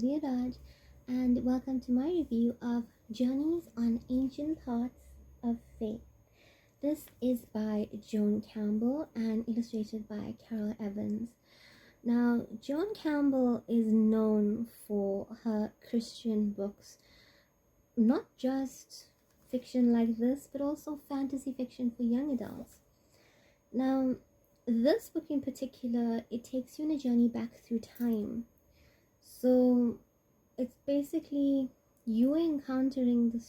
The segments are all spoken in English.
Raj, and welcome to my review of Journeys on Ancient Paths of Faith. This is by Joan Campbell and illustrated by Carol Evans. Now, Joan Campbell is known for her Christian books, not just fiction like this, but also fantasy fiction for young adults. Now, this book in particular, it takes you on a journey back through time. So it's basically you encountering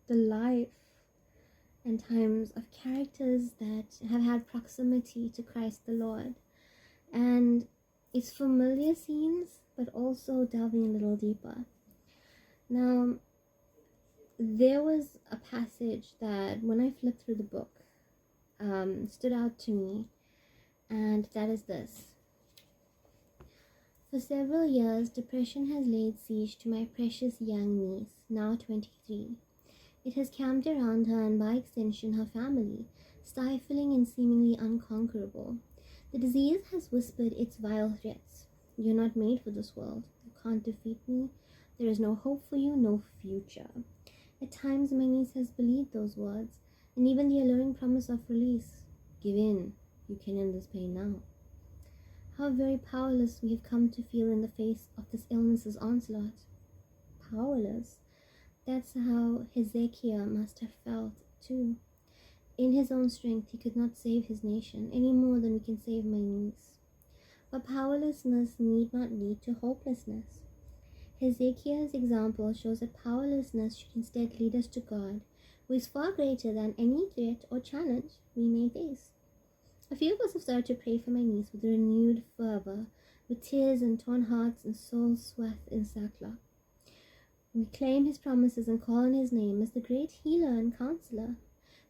the life and times of characters that have had proximity to Christ the Lord. And it's familiar scenes, but also delving a little deeper. Now, there was a passage that when I flipped through the book, stood out to me, and that is this. For several years, depression has laid siege to my precious young niece, now 23. It has camped around her and by extension her family, stifling and seemingly unconquerable. The disease has whispered its vile threats. You're not made for this world. You can't defeat me. There is no hope for you, no future. At times my niece has believed those words, and even the alluring promise of release. Give in. You can end this pain now. How very powerless we have come to feel in the face of this illness's onslaught. Powerless. That's how Hezekiah must have felt too. In his own strength, he could not save his nation any more than we can save my niece. But powerlessness need not lead to hopelessness. Hezekiah's example shows that powerlessness should instead lead us to God, who is far greater than any threat or challenge we may face. A few of us have started to pray for my niece with renewed fervor, with tears and torn hearts and souls swathed in sackcloth. We claim his promises and call on his name as the great healer and counselor.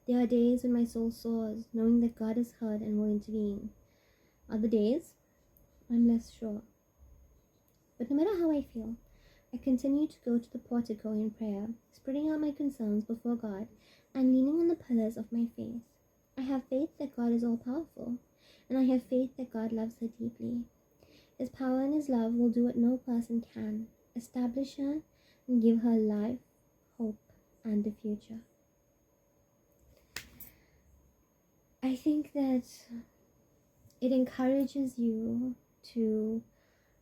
There are days when my soul soars, knowing that God has heard and will intervene. Other days, I'm less sure. But no matter how I feel, I continue to go to the portico in prayer, spreading out my concerns before God and leaning on the pillars of my faith. I have faith that God is all-powerful, and I have faith that God loves her deeply. His power and his love will do what no person can, establish her and give her life, hope, and a future. I think that it encourages you to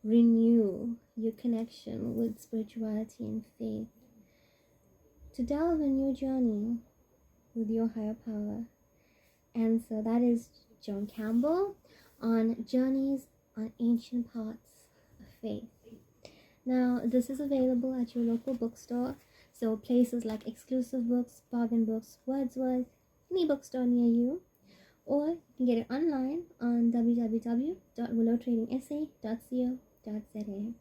renew your connection with spirituality and faith, to delve in your journey with your higher power. And so that is Joan Campbell on Journeys on Ancient Paths of Faith. Now, this is available at your local bookstore, so places like Exclusive Books, Bargain Books, Wordsworth, any bookstore near you, or you can get it online on www.willowtradingsa.co.za.